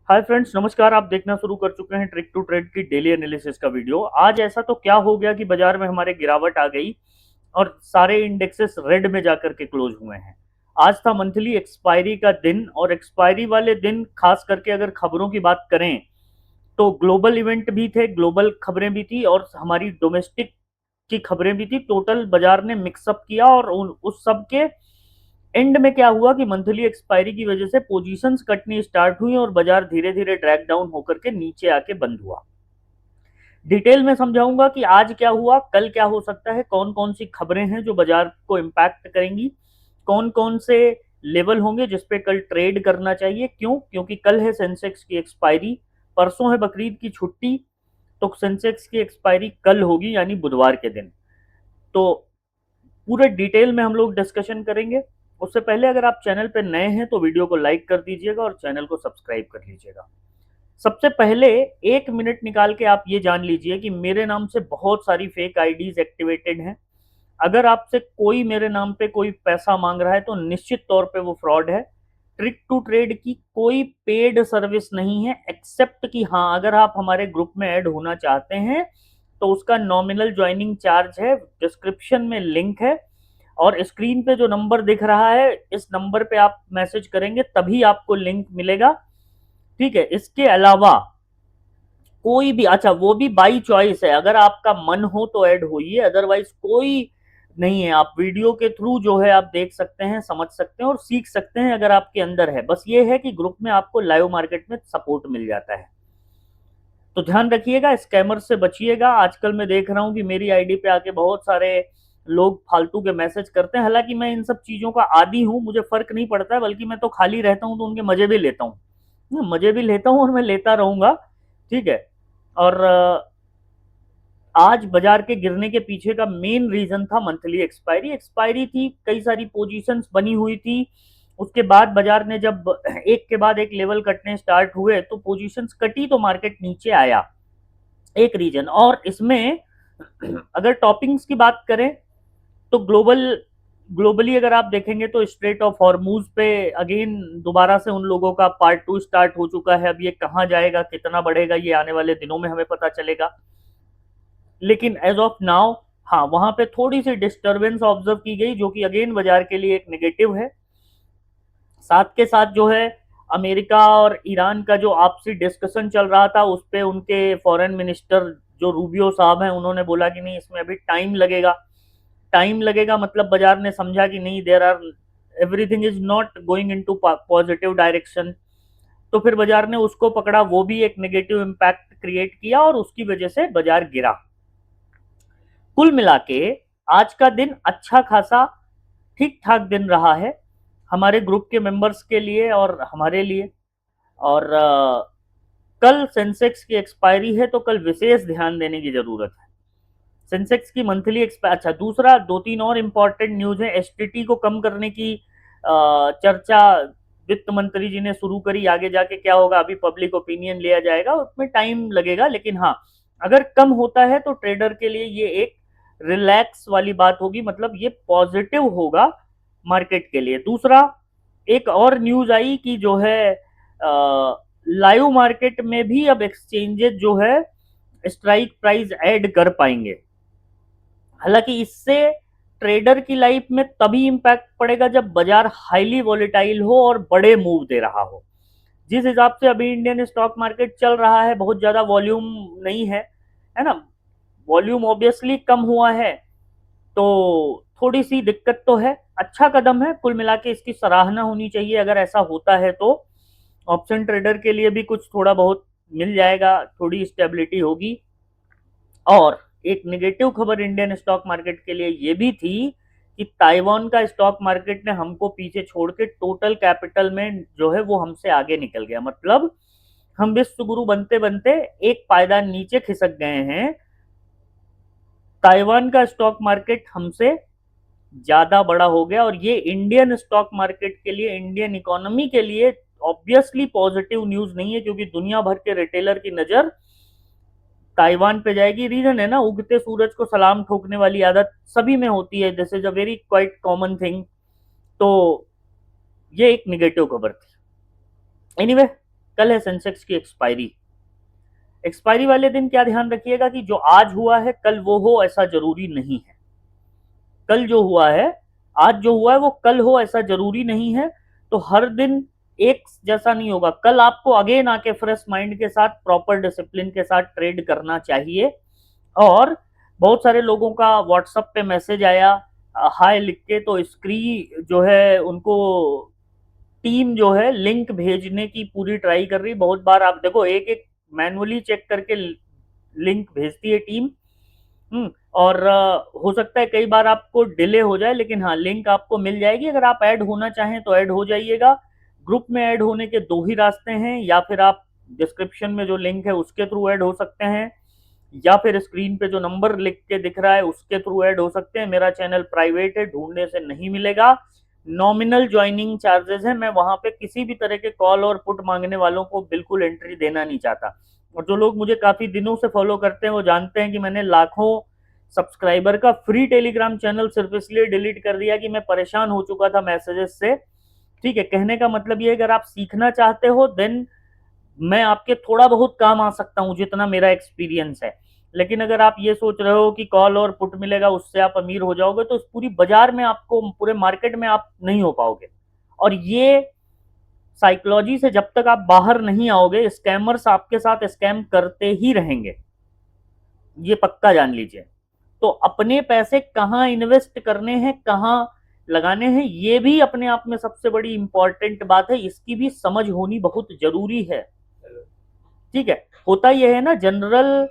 Hi friends, नमस्कार। आप देखना शुरू कर चुके हैं ट्रिक टू ट्रेड की डेली एनालिसिस का वीडियो। आज ऐसा तो क्या हो गया कि बाजार में हमारे गिरावट आ गई और सारे इंडेक्सेस रेड में जाकर के क्लोज हुए हैं। आज था मंथली एक्सपायरी का दिन और एक्सपायरी वाले दिन खास करके अगर खबरों की बात करें तो ग्लोबल इवेंट भी थे, ग्लोबल खबरें भी थी और हमारी डोमेस्टिक की खबरें भी थी। टोटल बाजार ने मिक्सअप किया और उस सब के एंड में क्या हुआ कि मंथली एक्सपायरी की वजह से पोजीशंस कटनी स्टार्ट हुई और बाजार धीरे धीरे ड्रैग डाउन होकर के नीचे आके बंद हुआ। डिटेल में समझाऊंगा कि आज क्या हुआ, कल क्या हो सकता है, कौन कौन सी खबरें हैं जो बाजार को इम्पैक्ट करेंगी, कौन कौन से लेवल होंगे जिसपे कल ट्रेड करना चाहिए। क्यों? क्योंकि कल है सेंसेक्स की एक्सपायरी, परसों है बकरीद की छुट्टी, तो सेंसेक्स की एक्सपायरी कल होगी यानी बुधवार के दिन। तो पूरे डिटेल में हम लोग डिस्कशन करेंगे। उससे पहले अगर आप चैनल पर नए हैं तो वीडियो को लाइक कर दीजिएगा और चैनल को सब्सक्राइब कर लीजिएगा। सबसे पहले 1 मिनट निकाल के आप ये जान लीजिए कि मेरे नाम से बहुत सारी फेक आईडीज एक्टिवेटेड हैं। अगर आपसे कोई मेरे नाम पे कोई पैसा मांग रहा है तो निश्चित तौर पे वो फ्रॉड है। ट्रिक टू ट्रेड की कोई पेड सर्विस नहीं है, एक्सेप्ट कि हाँ, अगर आप हमारे ग्रुप में ऐड होना चाहते हैं तो उसका नॉमिनल ज्वाइनिंग चार्ज है, डिस्क्रिप्शन में लिंक है और स्क्रीन पे जो नंबर दिख रहा है इस नंबर पे आप मैसेज करेंगे तभी आपको लिंक मिलेगा। ठीक है, इसके अलावा कोई भी, अच्छा वो भी बाई चॉइस है, अगर आपका मन हो तो ऐड होइए, अदरवाइज कोई नहीं है। आप वीडियो के थ्रू जो है आप देख सकते हैं, समझ सकते हैं और सीख सकते हैं अगर आपके अंदर है। बस ये है कि ग्रुप में आपको लाइव मार्केट में सपोर्ट मिल जाता है। तो ध्यान रखिएगा, स्कैमर से बचिएगा। आजकल मैं देख रहा हूँ कि मेरी आईडी पे आके बहुत सारे लोग फालतू के मैसेज करते हैं। हालांकि मैं इन सब चीज़ों का आदी हूँ, मुझे फर्क नहीं पड़ता है, बल्कि मैं तो खाली रहता हूँ तो उनके मजे भी लेता हूँ, मजे भी लेता हूँ और मैं लेता रहूंगा। ठीक है। और आज बाजार के गिरने के पीछे का मेन रीजन था मंथली एक्सपायरी। एक्सपायरी थी, कई सारी पोजीशंस बनी हुई थी। उसके बाद बाजार ने जब एक के बाद एक लेवल कटने स्टार्ट हुए तो पोजीशंस कटी तो मार्केट नीचे आया, एक रीजन। और इसमें अगर टॉपिंग्स की बात करें तो ग्लोबली अगर आप देखेंगे तो स्ट्रेट ऑफ हॉर्मूज पे अगेन दोबारा से उन लोगों का पार्ट 2 स्टार्ट हो चुका है। अब ये कहाँ जाएगा, कितना बढ़ेगा, ये आने वाले दिनों में हमें पता चलेगा। लेकिन एज ऑफ नाउ हाँ, वहां पे थोड़ी सी डिस्टरबेंस ऑब्जर्व की गई जो कि अगेन बाजार के लिए एक नेगेटिव है। साथ के साथ जो है अमेरिका और ईरान का जो आपसी डिस्कशन चल रहा था उस पर उनके फॉरेन मिनिस्टर जो रूबियो साहब हैं उन्होंने बोला कि नहीं, इसमें अभी टाइम लगेगा। टाइम लगेगा मतलब बाजार ने समझा कि नहीं, there are everything is not going into positive direction. तो फिर बाजार ने उसको पकड़ा, वो भी एक नेगेटिव इम्पैक्ट क्रिएट किया और उसकी वजह से बाजार गिरा। कुल मिला के आज का दिन अच्छा खासा ठीक ठाक दिन रहा है हमारे ग्रुप के मेंबर्स के लिए और हमारे लिए। और कल सेंसेक्स की एक्सपायरी है तो कल विशेष ध्यान देने की जरूरत है। सेंसेक्स की मंथली एक्सपायर, अच्छा दूसरा दो तीन और इम्पोर्टेंट न्यूज है। एसटीटी को कम करने की चर्चा वित्त मंत्री जी ने शुरू करी। आगे जाके क्या होगा अभी पब्लिक ओपिनियन लिया जाएगा, उसमें टाइम लगेगा, लेकिन हाँ, अगर कम होता है तो ट्रेडर के लिए ये एक रिलैक्स वाली बात होगी, मतलब ये पॉजिटिव होगा मार्केट के लिए। दूसरा, एक और न्यूज आई कि जो है लाइव मार्केट में भी अब एक्सचेंजेस जो है स्ट्राइक प्राइस ऐड कर पाएंगे। हालांकि इससे ट्रेडर की लाइफ में तभी इंपैक्ट पड़ेगा जब बाजार हाईली वॉलेटाइल हो और बड़े मूव दे रहा हो। जिस हिसाब से अभी इंडियन स्टॉक मार्केट चल रहा है, बहुत ज्यादा वॉल्यूम नहीं है ना, वॉल्यूम ऑब्वियसली कम हुआ है, तो थोड़ी सी दिक्कत तो है। अच्छा कदम है, कुल मिला के इसकी सराहना होनी चाहिए। अगर ऐसा होता है तो ऑप्शन ट्रेडर के लिए भी कुछ थोड़ा बहुत मिल जाएगा, थोड़ी स्टेबिलिटी होगी। और एक नेगेटिव खबर इंडियन स्टॉक मार्केट के लिए ये भी थी कि ताइवान का स्टॉक मार्केट ने हमको पीछे छोड़ के टोटल कैपिटल में जो है वो हमसे आगे निकल गया। मतलब हम विश्व गुरु बनते बनते एक पायदान नीचे खिसक गए हैं। ताइवान का स्टॉक मार्केट हमसे ज्यादा बड़ा हो गया और ये इंडियन स्टॉक मार्केट के लिए, इंडियन इकोनॉमी के लिए ऑब्वियसली पॉजिटिव न्यूज नहीं है, क्योंकि दुनिया भर के रिटेलर की नजर ताइवान पे जाएगी। रीजन है ना, उगते सूरज को सलाम ठोकने वाली आदत सभी में होती है, this is a very quite common thing. तो ये एक निगेटिव खबर थी। एनीवे, कल है सेंसेक्स की एक्सपायरी। एक्सपायरी वाले दिन क्या ध्यान रखिएगा कि जो आज हुआ है कल वो हो ऐसा जरूरी नहीं है। कल जो हुआ है, आज जो हुआ है वो कल हो ऐसा जरूरी नहीं है। तो हर दिन एक जैसा नहीं होगा। कल आपको अगेन आके फ्रेश माइंड के साथ, प्रॉपर डिसिप्लिन के साथ ट्रेड करना चाहिए। और बहुत सारे लोगों का व्हाट्सएप पे मैसेज आया हाय लिख के, तो स्क्रीन जो है उनको टीम जो है लिंक भेजने की पूरी ट्राई कर रही। बहुत बार आप देखो एक एक मैनुअली चेक करके लिंक भेजती है टीम। और हो सकता है कई बार आपको डिले हो जाए, लेकिन हाँ लिंक आपको मिल जाएगी। अगर आप ऐड होना चाहें तो ऐड हो जाइएगा। ग्रुप में ऐड होने के दो ही रास्ते हैं, या फिर आप डिस्क्रिप्शन में जो लिंक है उसके थ्रू ऐड हो सकते हैं, या फिर स्क्रीन पे जो नंबर लिख के दिख रहा है उसके थ्रू ऐड हो सकते हैं। मेरा चैनल प्राइवेट है, ढूंढने से नहीं मिलेगा। नॉमिनल ज्वाइनिंग चार्जेस है। मैं वहां पे किसी भी तरह के कॉल और पुट मांगने वालों को बिल्कुल एंट्री देना नहीं चाहता। और जो लोग मुझे काफी दिनों से फॉलो करते हैं वो जानते हैं कि मैंने लाखों सब्सक्राइबर का फ्री टेलीग्राम चैनल सिर्फ इसलिए डिलीट कर दिया कि मैं परेशान हो चुका था मैसेजेस से। ठीक है, कहने का मतलब ये, अगर आप सीखना चाहते हो देन मैं आपके थोड़ा बहुत काम आ सकता हूं जितना मेरा एक्सपीरियंस है। लेकिन अगर आप ये सोच रहे हो कि कॉल और पुट मिलेगा उससे आप अमीर हो जाओगे, तो इस पूरी बाजार में आपको, पूरे मार्केट में आप नहीं हो पाओगे। और ये साइकोलॉजी से जब तक आप बाहर नहीं आओगे, स्कैमर्स आपके साथ स्कैम करते ही रहेंगे, ये पक्का जान लीजिए। तो अपने पैसे कहाँ इन्वेस्ट करने हैं, कहाँ लगाने हैं, ये भी अपने आप में सबसे बड़ी इंपॉर्टेंट बात है। इसकी भी समझ होनी बहुत जरूरी है। ठीक है, होता यह है ना, जनरल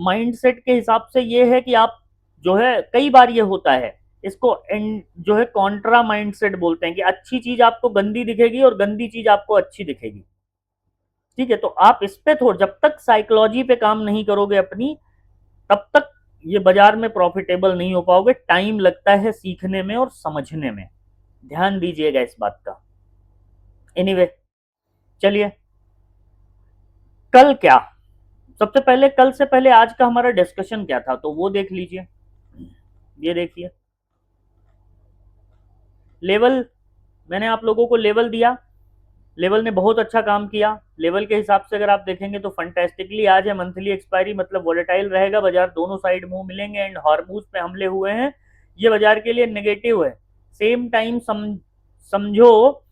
माइंडसेट के हिसाब से ये है कि आप जो है, कई बार ये होता है, इसको जो है कॉन्ट्रा माइंडसेट बोलते हैं, कि अच्छी चीज आपको गंदी दिखेगी और गंदी चीज आपको अच्छी दिखेगी। ठीक है, तो आप इस पे थोड़ा, जब तक साइकोलॉजी पे काम नहीं करोगे अपनी, तब तक ये बाजार में प्रॉफिटेबल नहीं हो पाओगे। टाइम लगता है सीखने में और समझने में, ध्यान दीजिएगा इस बात का। एनीवे, चलिए कल क्या, सबसे पहले कल से पहले आज का हमारा डिस्कशन क्या था तो वो देख लीजिए। ये देखिए लेवल, मैंने आप लोगों को लेवल दिया, लेवल ने बहुत अच्छा काम किया। लेवल के हिसाब से अगर आप देखेंगे तो फंटेस्टिकली आज है मंथली एक्सपायरी, मतलब वोलेटाइल रहेगा बाजार, दोनों साइड मुंह मिलेंगे एंड हार्मूज पे हमले हुए हैं, ये बाजार के लिए नेगेटिव है। सेम टाइम समझो,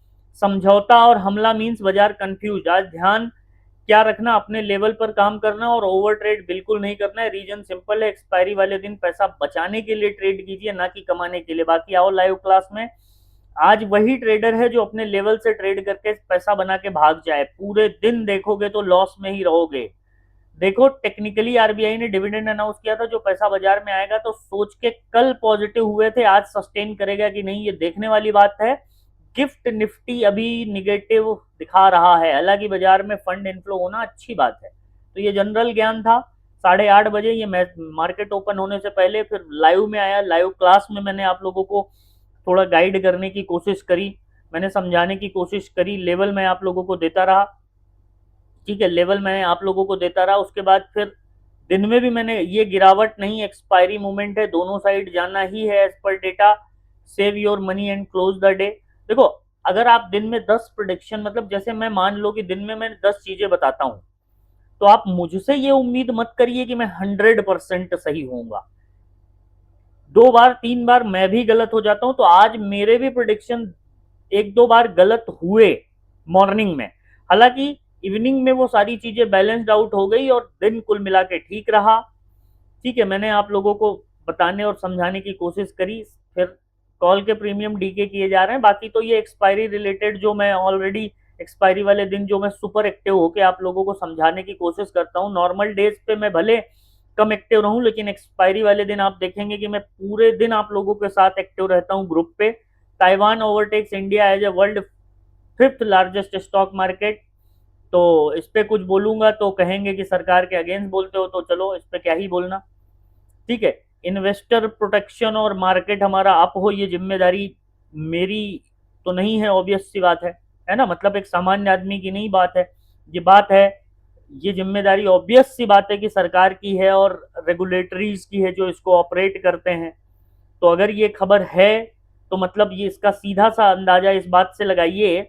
समझौता और हमला मीन्स बाजार कंफ्यूज। आज ध्यान क्या रखना, अपने लेवल पर काम करना और ओवर ट्रेड बिल्कुल नहीं करना है। रीजन सिंपल है, एक्सपायरी वाले दिन पैसा बचाने के लिए ट्रेड कीजिए, ना कि कमाने के लिए। बाकी आओ लाइव क्लास में। आज वही ट्रेडर है जो अपने लेवल से ट्रेड करके पैसा बना के भाग जाए, पूरे दिन देखोगे तो लॉस में ही रहोगे। देखो टेक्निकली आरबीआई ने डिविडेंड अनाउंस किया था, जो पैसा बाजार में आएगा तो सोच के कल पॉजिटिव हुए थे, आज सस्टेन करेगा कि नहीं ये देखने वाली बात है। गिफ्ट निफ्टी अभी निगेटिव दिखा रहा है, हालांकि बाजार में फंड इनफ्लो होना अच्छी बात है। तो ये जनरल ज्ञान था। 8:30 ये मार्केट ओपन होने से पहले फिर लाइव में आया। लाइव क्लास में मैंने आप लोगों को थोड़ा गाइड करने की कोशिश करी, मैंने समझाने की कोशिश करी। लेवल मैं आप लोगों को देता रहा। ठीक है, लेवल मैंने आप लोगों को देता रहा। उसके बाद फिर दिन में भी मैंने, ये गिरावट नहीं एक्सपायरी मूवमेंट है, दोनों साइड जाना ही है as per data. Save your money and close the day. देखो अगर आप दिन में 10 प्रोडिक्शन, मतलब जैसे मैं मान लो कि दिन में मैं 10 चीजें बताता हूं, तो आप मुझसे ये उम्मीद मत करिए कि मैं 100% सही होऊंगा। 2 बार 3 बार मैं भी गलत हो जाता हूं। तो आज मेरे भी प्रोडिक्शन 1-2 बार गलत हुए मॉर्निंग में, हालांकि इवनिंग में वो सारी चीजें बैलेंस्ड आउट हो गई और दिन कुल मिला के ठीक रहा। ठीक है, मैंने आप लोगों को बताने और समझाने की कोशिश करी। फिर कॉल के प्रीमियम डीके किए जा रहे हैं। बाकी तो ये एक्सपायरी रिलेटेड जो मैं ऑलरेडी, एक्सपायरी वाले दिन जो मैं सुपर एक्टिव होके आप लोगों को समझाने की कोशिश करता हूँ। नॉर्मल डेज पे मैं भले कम एक्टिव रहूं, लेकिन एक्सपायरी वाले दिन आप देखेंगे कि मैं पूरे दिन आप लोगों के साथ एक्टिव रहता हूं ग्रुप पे। Taiwan overtakes India as a world 5th largest stock market. तो इस पे कुछ बोलूंगा तो कहेंगे कि सरकार के अगेंस्ट बोलते हो, तो चलो इस पे क्या ही बोलना। ठीक है, इन्वेस्टर प्रोटेक्शन और मार्केट हमारा अप हो, ये जिम्मेदारी मेरी तो नहीं है, ऑब्वियस सी बात है ना। मतलब एक सामान्य आदमी की नहीं बात है, ये बात है, ये जिम्मेदारी ऑब्वियस सी बात है कि सरकार की है और रेगुलेटरीज की है जो इसको ऑपरेट करते हैं। तो अगर ये खबर है तो मतलब ये, इसका सीधा सा अंदाजा इस बात से लगाइए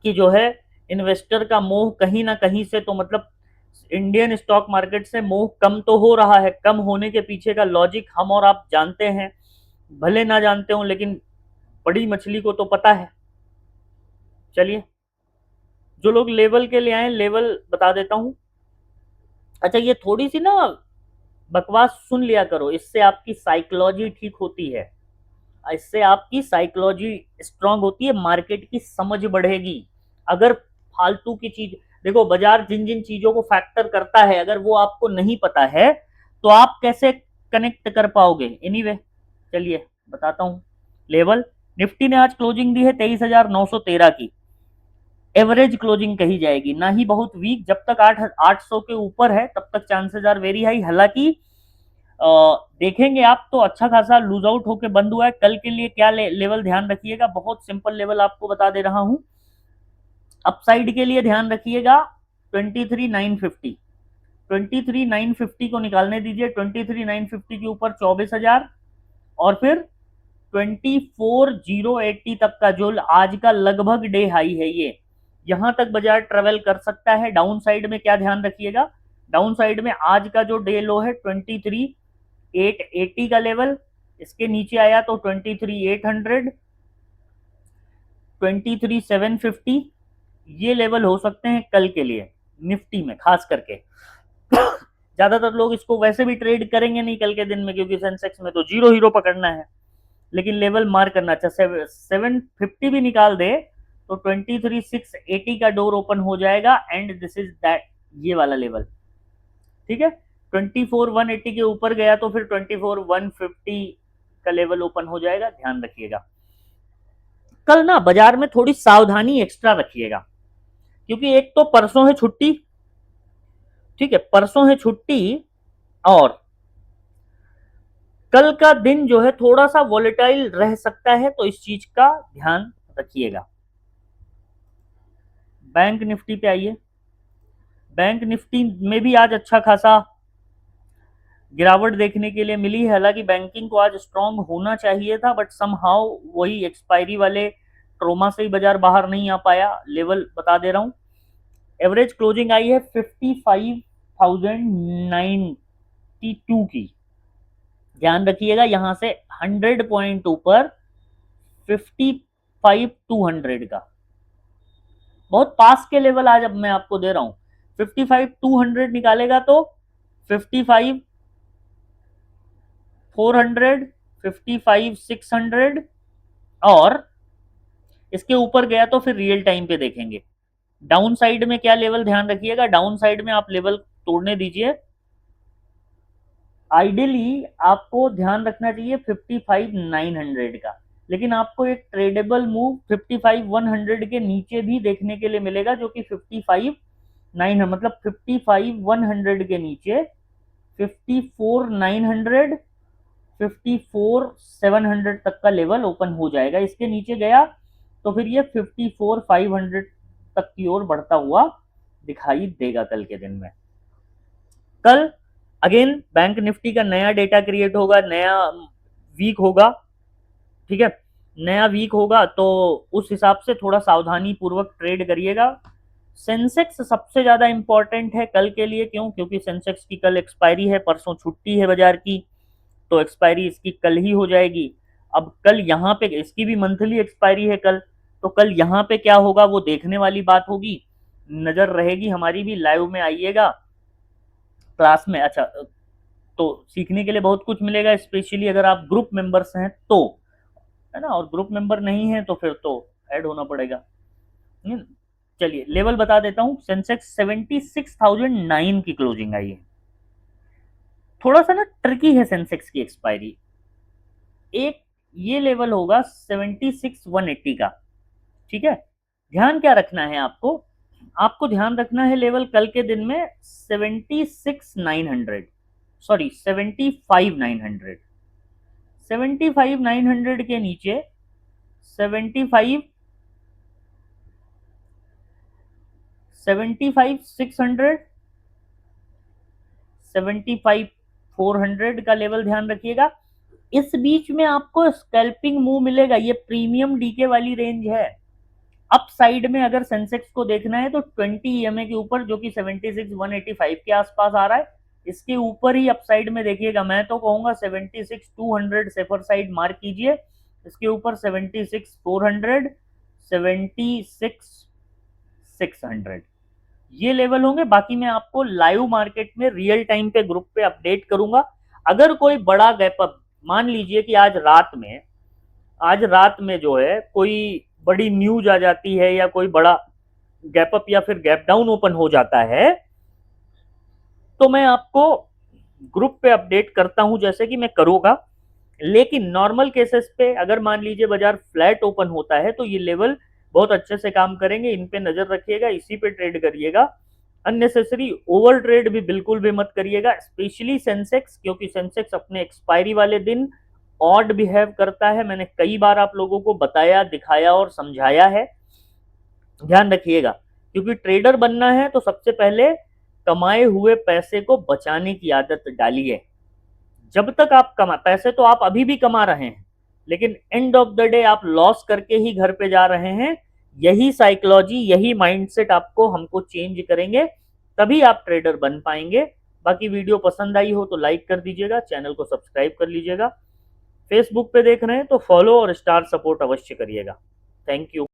कि जो है इन्वेस्टर का मोह कहीं ना कहीं से तो मतलब इंडियन स्टॉक मार्केट से मोह कम तो हो रहा है। कम होने के पीछे का लॉजिक हम और आप जानते हैं, भले ना जानते हो लेकिन बड़ी मछली को तो पता है। चलिए, जो लोग लेवल के लिए आए लेवल बता देता हूं। अच्छा, ये थोड़ी सी ना बकवास सुन लिया करो, इससे आपकी साइकोलॉजी ठीक होती है, इससे आपकी साइकोलॉजी स्ट्रांग होती है, मार्केट की समझ बढ़ेगी। अगर फालतू की चीज, देखो बाजार जिन जिन चीजों को फैक्टर करता है अगर वो आपको नहीं पता है तो आप कैसे कनेक्ट कर पाओगे। एनीवे, चलिए बताता हूं। लेवल, निफ्टी ने आज क्लोजिंग दी है 23,913 की, एवरेज क्लोजिंग कही जाएगी, ना ही बहुत वीक। जब तक 800 के ऊपर है तब तक चांसेस आर वेरी हाई। हालांकि देखेंगे आप तो अच्छा खासा लूज आउट होकर बंद हुआ है। कल के लिए क्या लेवल ध्यान रखिएगा, बहुत सिंपल लेवल आपको बता दे रहा हूं। अपसाइड के लिए ध्यान रखिएगा 23,950, 23,950 को निकालने दीजिए। 23,950 के ऊपर 24,000 और फिर 24,080 तक का जो आज का लगभग डे हाई है, ये यहां तक बाजार ट्रेवल कर सकता है। डाउन साइड में क्या ध्यान रखिएगा, डाउन साइड में आज का जो डे लो है 23,880 का लेवल, इसके नीचे आया तो 23,800, 23,750 ये लेवल हो सकते हैं कल के लिए निफ्टी में खास करके। ज्यादातर लोग इसको वैसे भी ट्रेड करेंगे नहीं कल के दिन में, क्योंकि सेंसेक्स में तो जीरो हीरो पकड़ना है, लेकिन लेवल मार्क करना। अच्छा, 750 भी निकाल दे तो 23,680 का डोर ओपन हो जाएगा एंड दिस इज दैट, ये वाला लेवल। ठीक है, 24,180 के ऊपर गया तो फिर 24,150 का लेवल ओपन हो जाएगा, ध्यान रखिएगा। कल ना बाजार में थोड़ी सावधानी एक्स्ट्रा रखिएगा, क्योंकि एक तो परसों है छुट्टी, ठीक है, परसों है छुट्टी, और कल का दिन जो है थोड़ा सा वॉलेटाइल रह सकता है, तो इस चीज का ध्यान रखिएगा। बैंक निफ्टी पे आइए। बैंक निफ्टी में भी आज अच्छा खासा गिरावट देखने के लिए मिली है। हालांकि बैंकिंग को आज स्ट्रांग होना चाहिए था, बट समहाउ वही एक्सपायरी वाले ट्रोमा से ही बाजार बाहर नहीं आ पाया। लेवल बता दे रहा हूं, एवरेज क्लोजिंग आई है 55,092 की, ध्यान रखिएगा। यहां से 100 पॉइंट ऊपर 55,200 का बहुत पास के लेवल आज अब मैं आपको दे रहा हूं। 55,200 निकालेगा तो 55,400, 55,600, और इसके ऊपर गया तो फिर रियल टाइम पे देखेंगे। डाउन साइड में क्या लेवल ध्यान रखिएगा, डाउन साइड में आप लेवल तोड़ने दीजिए। आइडियली आपको ध्यान रखना चाहिए 55,900 का, लेकिन आपको एक ट्रेडेबल मूव 55,100 के नीचे भी देखने के लिए मिलेगा, जो कि 55,900 मतलब 55,100 के नीचे 54,900, 54,700 तक का लेवल ओपन हो जाएगा। इसके नीचे गया तो फिर ये 54,500 तक की ओर बढ़ता हुआ दिखाई देगा कल के दिन में। कल अगेन बैंक निफ्टी का नया डेटा क्रिएट होगा, नया वीक होगा, ठीक है, नया वीक होगा, तो उस हिसाब से थोड़ा सावधानी पूर्वक ट्रेड करिएगा। सेंसेक्स सबसे ज्यादा इंपॉर्टेंट है कल के लिए, क्यों? क्योंकि सेंसेक्स की कल एक्सपायरी है, परसों छुट्टी है बाजार की, तो एक्सपायरी इसकी कल ही हो जाएगी। अब कल यहाँ पे इसकी भी मंथली एक्सपायरी है कल, तो कल यहाँ पे क्या होगा वो देखने वाली बात होगी, नजर रहेगी हमारी भी। लाइव में आइएगा क्लास में। अच्छा, तो सीखने के लिए बहुत कुछ मिलेगा, स्पेशली अगर आप ग्रुप मेंबर्स हैं तो, है ना, और ग्रुप मेंबर नहीं है तो फिर तो ऐड होना पड़ेगा। चलिए लेवल बता देता हूं। सेंसेक्स 76,009 की क्लोजिंग आई है। थोड़ा सा ना ट्रिकी है सेंसेक्स की एक्सपायरी। एक ये लेवल होगा 76,180 का, ठीक है। ध्यान क्या रखना है आपको, आपको ध्यान रखना है लेवल कल के दिन में 76,900, सॉरी 75,900, 75,900 के नीचे 75, 75,600, 75,400 का लेवल ध्यान रखिएगा। इस बीच में आपको स्कैल्पिंग मूव मिलेगा, ये प्रीमियम डीके वाली रेंज है। अप साइड में अगर सेंसेक्स को देखना है तो 20 ईएमए के ऊपर, जो कि 76,185 के आसपास आ रहा है, इसके ऊपर ही अप साइड में देखिएगा। मैं तो कहूंगा 76,200 सेफर साइड मार्क कीजिए, इसके ऊपर 76,400, 76,600 ये लेवल होंगे। बाकी मैं आपको लाइव मार्केट में रियल टाइम पे ग्रुप पे अपडेट करूंगा। अगर कोई बड़ा गैप अप, मान लीजिए कि आज रात में जो है कोई बड़ी न्यूज आ जाती है या कोई बड़ा गैप अप या फिर गैप डाउन ओपन हो जाता है, तो मैं आपको ग्रुप पे अपडेट करता हूं जैसे कि मैं करूंगा। लेकिन नॉर्मल केसेस पे अगर मान लीजिए बाजार फ्लैट ओपन होता है तो ये लेवल बहुत अच्छे से काम करेंगे, इन पे नजर रखिएगा, इसी पे ट्रेड करिएगा। अननेसेसरी ओवर ट्रेड भी बिल्कुल भी मत करिएगा, स्पेशली सेंसेक्स, क्योंकि सेंसेक्स अपने एक्सपायरी वाले दिन ऑड बिहेव करता है। मैंने कई बार आप लोगों को बताया, दिखाया और समझाया है, ध्यान रखिएगा। क्योंकि ट्रेडर बनना है तो सबसे पहले कमाए हुए पैसे को बचाने की आदत डालिए। जब तक आप पैसे तो आप अभी भी कमा रहे हैं, लेकिन एंड ऑफ द डे आप लॉस करके ही घर पे जा रहे हैं। यही साइकोलॉजी, यही माइंडसेट आपको हमको चेंज करेंगे, तभी आप ट्रेडर बन पाएंगे। बाकी वीडियो पसंद आई हो तो लाइक कर दीजिएगा, चैनल को सब्सक्राइब कर लीजिएगा। फेसबुक पे देख रहे हैं तो फॉलो और स्टार सपोर्ट अवश्य करिएगा। Thank you.